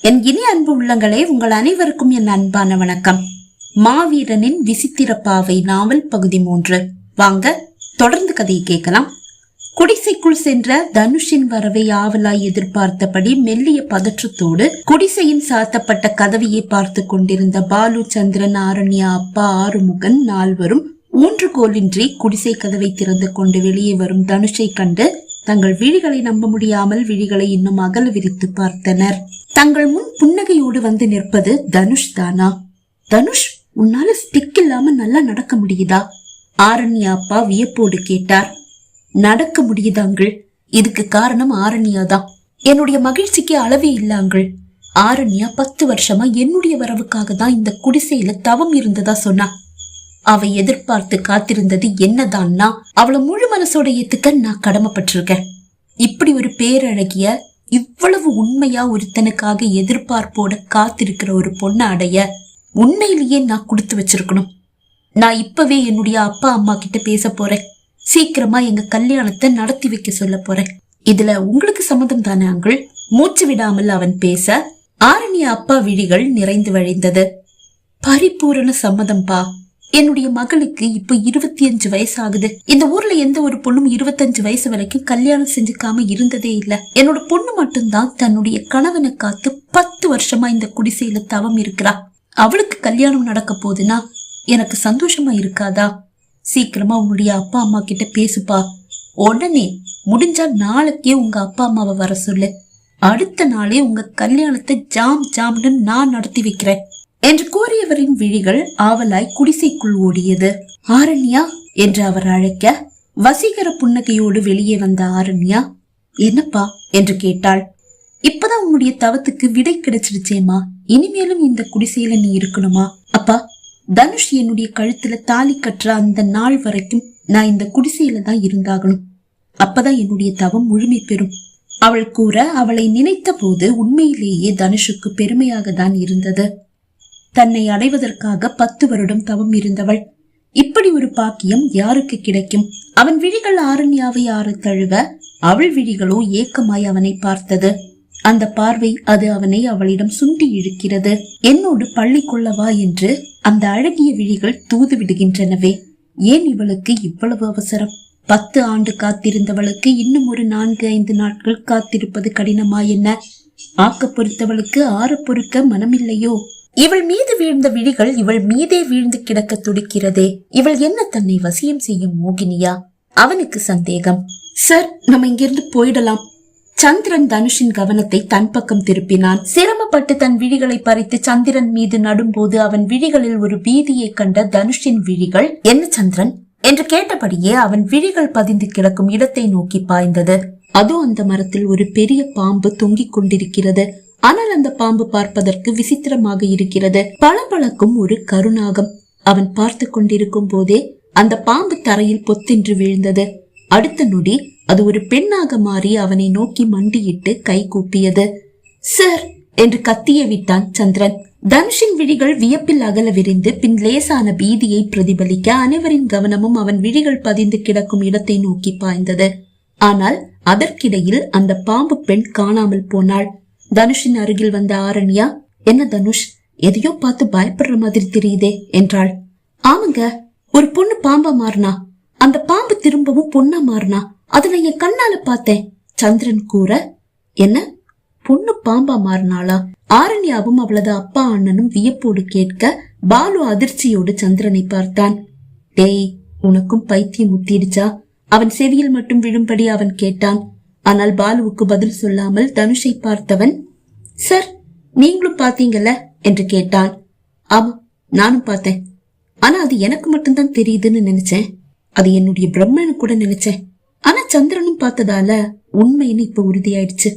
என் இனி அன்பு உள்ளங்களே, உங்கள் அனைவருக்கும் என் அன்பான வணக்கம். மாவீரனின் விசித்திர பாவை நாவல் பகுதி 3. வாங்க தொடர்ந்து கதையை கேட்கலாம். குடிசைக்குள் சென்ற தனுஷின் வரவை ஆவலாய் எதிர்பார்த்தபடி மெல்லிய பதற்றத்தோடு குடிசையின் சாத்தப்பட்ட கதவையை பார்த்து கொண்டிருந்த பாலு, சந்திரன், ஆரண்யா, அப்பா, ஆறுமுகன் நால்வரும் ஊன்றுகோலின்றி குடிசை கதவை திறந்து கொண்டு வெளியே வரும் தனுஷை கண்டு தங்கள் விழிகளை நம்ப முடியாமல் விழிகளை இன்னும் அகல விரித்து பார்த்தனர். தங்கள் முன் புன்னகையோடு வந்து நிற்பது தனுஷ் தானா? தனுஷ், உன்னால ஸ்டிக் இல்லாம நல்லா நடக்க முடியுதா? ஆரண்யா அப்பா வியப்போடு கேட்டார். நடக்க முடியுதாங்கள். இதுக்கு காரணம் ஆரண்யா தான். என்னுடைய மகிழ்ச்சிக்கு அளவே இல்லாங்கள். ஆரண்யா 10 வருஷமா என்னுடைய வரவுக்காக தான் இந்த குடிசையில தவம் இருந்ததா சொன்னா. அவ எதிர்பார்த்து காத்திருந்தது என்னதான்னா, அவளை முழு மனசோட ஏத்துக்க நான் கடமைப்பட்டிருக்கேன். இப்படி ஒரு பேரழகிய, இவ்வளவு உண்மையா ஒருத்தனுக்காக எதிர்பார்ப்போட காத்திருக்கிற ஒரு பொண்ணை அடைய உண்மையிலேயே நான் கொடுத்து வச்சிருக்கணும். நான் இப்பவே என்னுடைய அப்பா அம்மா கிட்ட பேச போறேன். சீக்கிரமா எங்க கல்யாணத்தை நடத்தி வைக்க சொல்ல போறேன். இதுல உங்களுக்கு சம்மதம் தானே அங்கிள்? மூச்சு விடாமல் அவன் பேச ஆரண்யா அப்பா விழிகள் நிறைந்து வழிந்தது. பரிபூரண சம்மதம்பா. என்னுடைய மகளுக்கு இப்ப 25 வயசு ஆகுது. இந்த ஊர்ல எந்த ஒரு பொண்ணும் 25 வயசு வரைக்கும் கல்யாணம் செஞ்சுக்காம இருந்ததே இல்ல. என்னோட பொண்ணு மட்டும்தான் தன்னுடைய கணவனை காத்து 10 வருஷமா இந்த குடிசையில தவம் இருக்கிறா. அவளுக்கு கல்யாணம் நடக்க போகுதுன்னா எனக்கு சந்தோஷமா இருக்காதா? சீக்கிரமா உன்னுடைய அப்பா அம்மா கிட்ட பேசுப்பா. உடனே முடிஞ்சா நாளைக்கே உங்க அப்பா அம்மாவை வர சொல்லு. அடுத்த நாளே உங்க கல்யாணத்தை ஜாம்னு நான் நடத்தி வைக்கிறேன் என்று கூறியவரின் விழிகள் ஆவலாய் குடிசைக்குள் ஓடியது. ஆரண்யா என்று அவர் அழைக்க வசீகர புன்னகையோடு வெளியே வந்த ஆரண்யா, என்னப்பா என்று கேட்டாள். இப்பதான் உன்னுடைய தவத்துக்கு விடை கிடைச்சிடுச்சேமா. இனிமேலும் இந்த குடிசையில நீ இருக்கணுமா? அப்பா, தனுஷ் என்னுடைய கழுத்துல தாலி கற்ற அந்த நாள் வரைக்கும் நான் இந்த குடிசையில தான் இருந்தாகணும். அப்பதான் என்னுடைய தவம் முழுமை பெறும். அவள் கூற அவளை நினைத்த போது உண்மையிலேயே தனுஷுக்கு பெருமையாக தான் இருந்தது. தன்னை அடைவதற்காக 10 வருடம் தவம் இருந்தவள். இப்படி ஒரு பாக்கியம் யாருக்கு கிடைக்கும்? அவன் விழிகள் ஆரண்யாவை ஆறு தழுவ அவள் விழிகளோ ஏக்கமாய் அவனை பார்த்தது. அந்த பார்வை அது அவனை அவளிடம் சுண்டி இழுக்கிறது. என்னோடு பள்ளி கொள்ளவா என்று அந்த அழகிய விழிகள் தூது விடுகின்றனவே. ஏன் இவளுக்கு இவ்வளவு அவசரம்? 10 ஆண்டு காத்திருந்தவளுக்கு இன்னும் ஒரு 4-5 நாட்கள் காத்திருப்பது கடினமா என்ன? ஆக்க பொறுத்தவளுக்கு ஆற பொறுக்க மனமில்லையோ? இவள் மீது வீழ்ந்த விழிகள் இவள் மீதே வீழ்ந்து கிடக்க துடிக்கிறதே. இவள் என்ன தன்னை வசியம் செய்யும் மோகினியா? அவனுக்கு சந்தேகம். சார், நம்ம இங்கிருந்து போயிடலாம். சந்திரன் தனுஷின் கவனத்தை தன் பக்கம் திருப்பினான். சிரமப்பட்டு தன் விழிகளை பறித்து சந்திரன் மீது நடும்போது அவன் விழிகளில் ஒரு பீதியை கண்ட தனுஷின் விழிகள், என்ன சந்திரன் என்று கேட்டபடியே அவன் விழிகள் பதிந்து கிடக்கும் இடத்தை நோக்கி பாய்ந்தது. அதோ அந்த மரத்தில் ஒரு பெரிய பாம்பு தொங்கிக் கொண்டிருக்கிறது. ஆனால் அந்த பாம்பு பார்ப்பதற்கு விசித்திரமாக இருக்கிறது. பளபளக்கும் ஒரு கருநாகம். அவன் பார்த்து கொண்டிருக்கும் போதே அந்த பாம்பு தரையில் பொத்தென்று விழுந்தது. அடுத்த நொடி அது ஒரு பெண்ணாக மாறி அவனை நோக்கி மண்டியிட்டு கை கூப்பியது. சார் என்று கத்திய விட்டான் சந்திரன். தனுஷின் விழிகள் வியப்பில் அகல விரிந்து பின் லேசான பீதியை பிரதிபலிக்க அனைவரின் கவனமும் அவன் விழிகள் பதிந்து கிடக்கும் இடத்தை நோக்கி பாய்ந்தது. ஆனால் அதற்கிடையில் அந்த பாம்பு பெண் காணாமல் போனாள். தனுஷின் அருகில் வந்த ஆரண்யா, என்ன தனுஷ், எதையோ பார்த்து பயப்படுற மாதிரி தெரியுதே என்றாள். ஆமாங்க, ஒரு பொண்ணு பாம்பா மாறினா, அந்த பாம்பு திரும்பவும் பொண்ணா மாறினா, அதை நான் என் கண்ணால பார்த்தேன் சந்திரன் கூற. என்ன, பொண்ணு பாம்பா மாறினாளா? ஆரண்யாவும் அவளது அப்பா அண்ணனும் வியப்போடு கேட்க பாலு அதிர்ச்சியோடு சந்திரனை பார்த்தான். டேய், உனக்கும் பைத்தியம் முத்திடுச்சா? அவன் செவியில் மட்டும் விழும்படி அவன் கேட்டான். ஆனால் பாலுவுக்கு பதில் சொல்லாமல் தனுஷை பார்த்தவன், சார், நீங்களும் பாத்தீங்கல்ல என்று கேட்டான். ஆமா, நானும் பார்த்தேன். ஆனா அது எனக்கு மட்டும்தான் தெரியுதுன்னு நினைச்சேன். அது என்னுடைய பிரம்மனு கூட நினைச்சேன். ஆனா சந்திரனும் பார்த்ததால உண்மைன்னு இப்ப உறுதியாயிடுச்சு.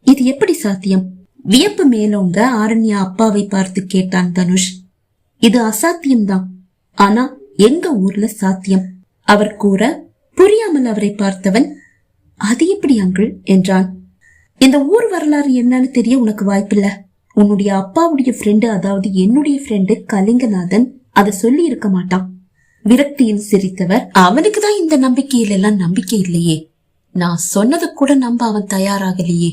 இது எப்படி சாத்தியம்? வியப்பு மேலோங்க ஆரண்யா அப்பாவை பார்த்து கேட்டான் தனுஷ். இது அசாத்தியம்தான், ஆனா எங்க ஊர்ல சாத்தியம் அவர் கூற புரியாமல் அவரை பார்த்தவன், அது எப்படி அங்கிள் என்றான். இந்த ஊர் வரலாறு என்னன்னு தெரிய உனக்கு வாய்ப்பில்ல. உன்னுடைய அப்பாவுடைய ஃப்ரெண்டு, அதாவது என்னுடைய ஃப்ரெண்டு கலிங்கநாதன் அதை சொல்லி இருக்க மாட்டான். விரக்தியில் சிரித்தவர், அவனுக்குதான் இந்த நம்பிக்கையில எல்லாம் நம்பிக்கை இல்லையே. நான் சொன்னது கூட நம்ப அவன் தயாராகலையே.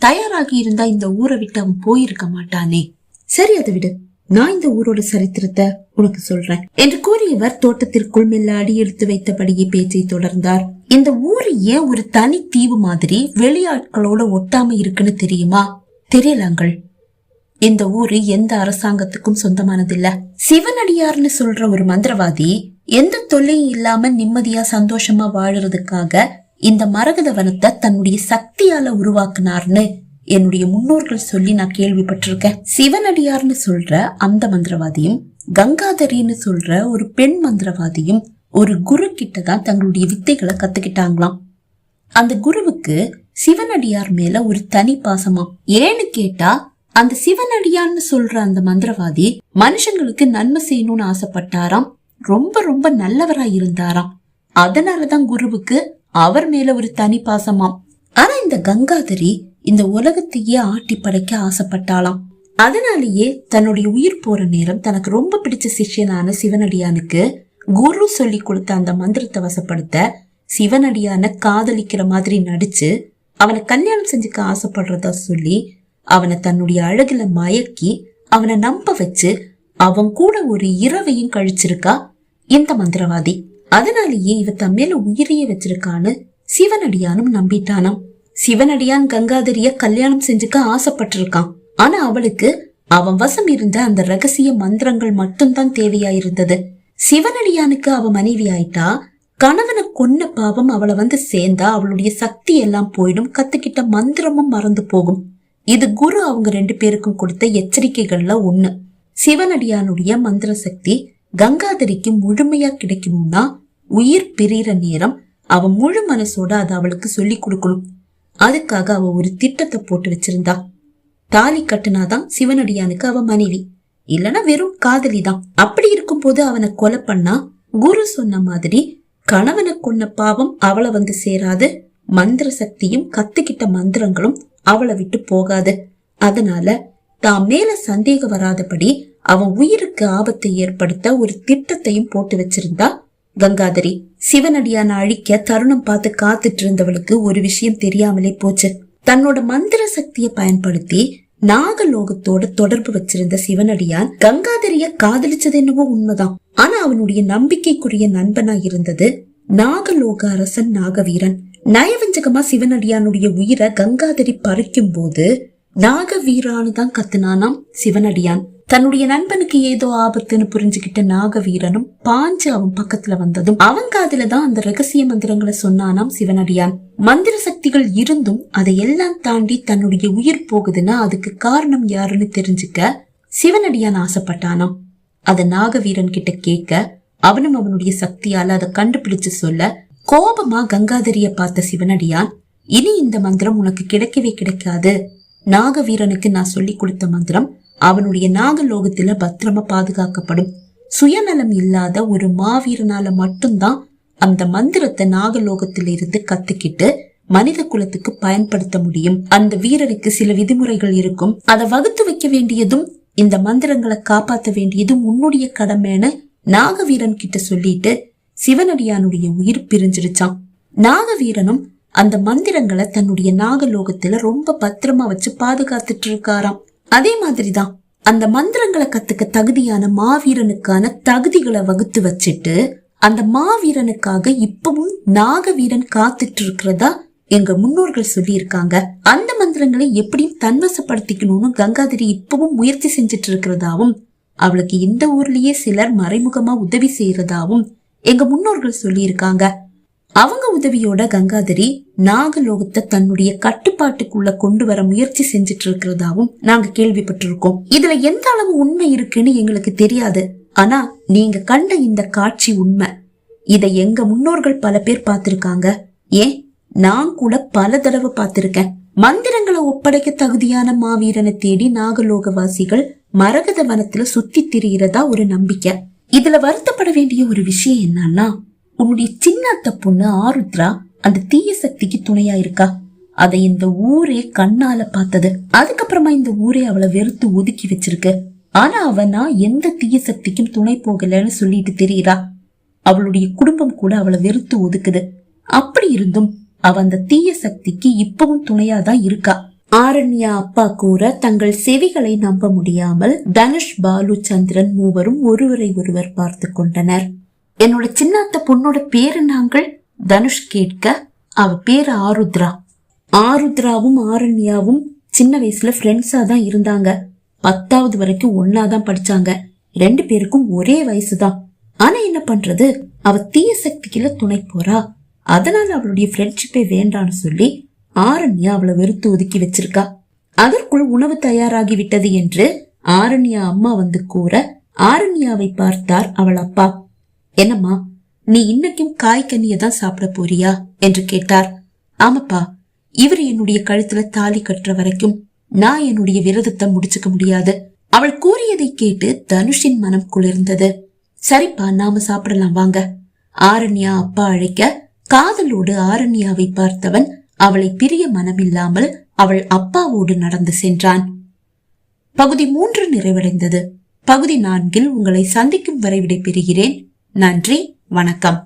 தயாராகி இருந்தா இந்த ஊரை விட்டு அவன் போயிருக்க மாட்டானே. சரி, அதை விடு, நான் இந்த ஊரோட சரித்திரத்தை உனக்கு சொல்றேன் என்று கூறியவர் தோட்டத்திற்குள் மெல்ல அடி எடுத்து வைத்தபடியே பேச்சை தொடர்ந்தார். இந்த ஊரு ஏன் ஒரு தனி தீவு மாதிரி வெளியாட்களோட ஒட்டாம இருக்குன்னு தெரியுமா? தெரியலாங்கள். இந்த ஊரு எந்த அரசாங்கத்துக்கும் சொந்தமானதில்ல. சிவனடியார்னு சொல்ற ஒரு மந்திரவாதி எந்த தொல்லையும் இல்லாம நிம்மதியா சந்தோஷமா வாழறதுக்காக இந்த மரகத வனத்தை தன்னுடைய சக்தியால உருவாக்குனார்னு என்னுடைய முன்னோர்கள் சொல்லி நான் கேள்விப்பட்டிருக்கேன். சிவனடியார்னு சொல்ற அந்த மந்திரவாதியும் கங்காதரின்னு சொல்ற ஒரு பெண் மந்திரவாதியும் ஒரு குரு கிட்டதான் தங்களுடைய வித்தைகளை கத்துக்கிட்டாங்களாம். அந்த குருவுக்கு சிவனடியார் மேல ஒரு தனி பாசமாம். ஏன்னு கேட்டா, அந்த சிவனடியான்னு சொல்ற அந்த மந்திரவாதி மனுஷங்களுக்கு நன்மை செய்யணும்னு ஆசைப்பட்டாராம். ரொம்ப ரொம்ப நல்லவரா இருந்தாராம். அதனாலதான் குருவுக்கு அவர் மேல ஒரு தனி பாசமாம். ஆனா இந்த கங்காதரி இந்த உலகத்தையே ஆட்டி படைக்க ஆசைப்பட்டாளாம். அதனாலேயே தன்னுடைய உயிர் போற நேரம் தனக்கு ரொம்ப பிடிச்ச சிஷ்யனான சிவனடியானுக்கு குரு சொல்லி கொடுத்த அந்த மந்திரத்தை வசப்படுத்த சிவனடியான காதலிக்கிற மாதிரி நடிச்சு அவனை கல்யாணம் செஞ்சுக்க ஆசைப்படுறதா சொல்லி அவனை தன்னுடைய அழகுல மயக்கி அவனை நம்ப வச்சு அவன் கூட ஒரு இரவையும் கழிச்சிருக்கா இந்த மந்திரவாதி. அதனாலேயே இவ தன் மேல உயிரையே வச்சிருக்கான்னு சிவனடியானும் நம்பிட்டானாம். சிவனடியான் கங்காதரிய கல்யாணம் செஞ்சுக்க ஆசைப்பட்டிருக்கான். ஆனா அவளுக்கு அவன் வசம் இருந்த அந்த ரகசிய மந்திரங்கள் மட்டும்தான் தேவையாயிருந்தது. சிவனடியானுக்கு அவ மனைவி ஆயிட்டா கணவனை கொன்ன பாவம் அவளை வந்து சேர்ந்தா அவளுடைய சக்தி எல்லாம் போயிடும், கத்துக்கிட்ட மந்திரமும் மறந்து போகும். இது குரு அவங்க 2 பேருக்கும் கொடுத்த எச்சரிக்கைகள்ல ஒண்ணு. சிவனடியானுடைய மந்திர சக்தி கங்காதரிக்கு முழுமையா கிடைக்கணும்னா உயிர் பிரிகிற நேரம் அவ முழு மனசோட அதை அவளுக்கு சொல்லி கொடுக்கணும். அதுக்காக அவ ஒரு திட்டத்தை போட்டு வச்சிருந்தா. தாலி கட்டுனாதான் சிவனடியானுக்கு அவ மனைவி, இல்லனா வெறும் காதலிதான். அப்படி இருக்கும் போது அவனை கொலை பண்ணா குரு சொன்ன மாதிரி கணவனை கொன்ன பாவம் அவளை வந்து சேராது, மந்திர சக்தியும் கத்துக்கிட்ட மந்திரங்களும் அவளை விட்டு போகாது. அதனால தான் மேல சந்தேகம் வராதபடி அவன் உயிருக்கு ஆபத்தை ஏற்படுத்த ஒரு திட்டத்தையும் போட்டு வச்சிருந்தா கங்காதரி. சிவனடியான அழிக்க தருணம் பார்த்து காத்துட்டு இருந்தவளுக்கு ஒரு விஷயம் தெரியாமலே போச்சு. தன்னோட மந்திர சக்தியை பயன்படுத்தி நாகலோகத்தோட தொடர்பு வச்சிருந்த சிவனடியான் கங்காதரிய காதலிச்சது என்னவோ உண்மைதான். ஆனா அவனுடைய நம்பிக்கைக்குரிய நண்பனா இருந்தது நாகலோக அரசன் நாகவீரன். நயவஞ்சகமா சிவனடியானுடைய உயிரை கங்காதரி பறிக்கும் போது நாகவீரான்னு தான் கத்துனானாம் சிவனடியான். தன்னுடைய நண்பனுக்கு ஏதோ ஆபத்துன்னு புரிஞ்சுக்கிட்ட நாகவீரனும் பாஞ்சு அவன் பக்கத்துல வந்ததும் அவன் காதுலதான் அந்த ரகசிய மந்திரங்களை சொன்னானாம் சிவனடியான். மந்திர சக்திகள் இருந்தும் அதை எல்லாம் தாண்டி தன்னுடைய உயிர் போகுதுன்னா அதுக்கு காரணம் யாருன்னு தெரிஞ்சுக்க சிவனடியான் ஆசைப்பட்டானாம். அத நாகவீரன் கிட்ட கேட்க அவனும் அவனுடைய சக்தியால அதை கண்டுபிடிச்சு சொல்ல கோபமா கங்காதரிய பார்த்த சிவனடியான், இனி இந்த மந்திரம் உனக்கு கிடைக்கவே கிடைக்காது. நாகவீரனுக்கு நான் சொல்லி கொடுத்த மந்திரம் அவனுடைய நாகலோகத்துல பத்திரமா பாதுகாக்கப்படும். சுயநலம் இல்லாத ஒரு மாவீரனால மட்டும்தான் அந்த மந்திரத்தை நாகலோகத்தில இருந்து கத்துக்கிட்டு மனித குலத்துக்கு பயன்படுத்த முடியும். அந்த வீரனுக்கு சில விதிமுறைகள் இருக்கும், அதை வகுத்து வைக்க வேண்டியதும் இந்த மந்திரங்களை காப்பாற்ற வேண்டியதும் உன்னுடைய கடமைன்னு நாகவீரன் கிட்ட சொல்லிட்டு சிவனடியானுடைய உயிர் பிரிஞ்சிருச்சான். நாகவீரனும் அந்த மந்திரங்களை தன்னுடைய நாகலோகத்துல ரொம்ப பத்திரமா வச்சு பாதுகாத்துட்டு இருக்காராம். அதே மாதிரிதான் அந்த மந்திரங்களை கத்துக்க தகுதியான மாவீரனுக்கான தகுதிகளை வகுத்து வச்சுட்டு அந்த மாவீரனுக்காக இப்பவும் நாகவீரன் காத்துட்டு இருக்கிறதா எங்க முன்னோர்கள் சொல்லி இருக்காங்க. அந்த மந்திரங்களை எப்படியும் தன்வசப்படுத்திக்கணும்னு கங்காதரி இப்பவும் முயற்சி செஞ்சிட்டு இருக்கிறதாவும் அவளுக்கு இந்த ஊர்லயே சிலர் மறைமுகமா உதவி செய்யறதாவும் எங்க முன்னோர்கள் சொல்லி இருக்காங்க. அவங்க உதவியோட கங்காதரி நாகலோகத்தை தன்னுடைய கட்டுப்பாட்டுக்குள்ள கொண்டு வர முயற்சி செஞ்சிட்டு இருக்கிறதாவும் நாங்க கேள்விப்பட்டிருக்கோம். இதுல எந்த அளவு உண்மை இருக்குன்னு எங்களுக்கு தெரியாது. ஆனா நீங்க கண்ட இந்த காட்சி உண்மை. இத எங்க முன்னோர்கள் பல பேர் பார்த்திருக்காங்க. ஏன் நான் கூட பல தடவை பார்த்திருக்கேன். மந்திரங்களை ஒப்படைக்க தகுதியான மாவீரனை தேடி நாகலோகவாசிகள் மரகத வனத்துல சுத்தி திரிகிறதா ஒரு நம்பிக்கை. இதுல வருத்தப்பட வேண்டிய ஒரு விஷயம் என்னன்னா, உன்னுடைய சின்னத்த பொண்ணு ஆருத்ரா அந்த தீய சக்திக்கு துணையா இருக்கா. அதை இந்த ஊரே கண்ணால பார்த்தது. அதுக்கப்புறமா இந்த ஊரே அவளை வெறுத்து ஒதுக்கி வச்சிருக்கு. ஆனா அவனா எந்த தீய சக்திக்கும் துணை போகலன்னு சொல்லிட்டு தெரியுறா. அவளுடைய குடும்பம் கூட அவளை வெறுத்து ஒதுக்குது. அப்படி இருந்தும் அவ அந்த தீய சக்திக்கு இப்பவும் துணையாதான் இருக்கா. ஆரண்யா அப்பா கூற தங்கள் செவிகளை நம்ப முடியாமல் தனுஷ், பாலு, சந்திரன் மூவரும் ஒருவரை ஒருவர் பார்த்து கொண்டனர். என்னோட சின்னாத்த பொண்ணோட பேரு நாங்கள் தனுஷ் கேட்க, அவ பேரு ஆருத்ரா. ஆருத்ராவும் ஆரண்யாவும் சின்ன வயசுல ஃப்ரெண்ட்ஸா தான் இருந்தாங்க. 10வது வரைக்கும் ஒன்னாதான் படிச்சாங்க. 2 பேருக்கும் ஒரே வயசுதான். ஆனா என்ன பண்றது, அவ தீய சக்திக்குள்ள துணை போறா. அதனால அவளுடைய ஃப்ரெண்ட்ஷிப்பே வேண்டான்னு சொல்லி ஆரண்யா அவளை வெறுத்து ஒதுக்கி வச்சிருக்கா. அதற்குள் உணவு தயாராகி விட்டது என்று ஆரண்யா அம்மா வந்து கூற, ஆரண்யாவை பார்த்தார் அவள் அப்பா. என்னம்மா, நீ இன்னைக்கும் காய்கனியை தான் சாப்பிட போறியா என்று கேட்டார். ஆமாப்பா, இவர் என்னுடைய கழுத்துல தாலி கட்டுற வரைக்கும் நான் என்னுடைய விரதத்தை முடிச்சுக்க முடியாது. அவள் கூறியதை கேட்டு தனுஷின் மனம் குளிர்ந்தது. சரிப்பா, நாம சாப்பிடலாம் வாங்க. ஆரண்யா அப்பா அழைக்க, காதலோடு ஆரண்யாவை பார்த்தவன் அவளை பிரிய மனமில்லாமல் அவள் அப்பாவோடு நடந்து சென்றான். பகுதி 3 நிறைவடைந்தது. பகுதி 4 உங்களை சந்திக்கும் வரை விடை பெறுகிறேன். நன்றி, வணக்கம்.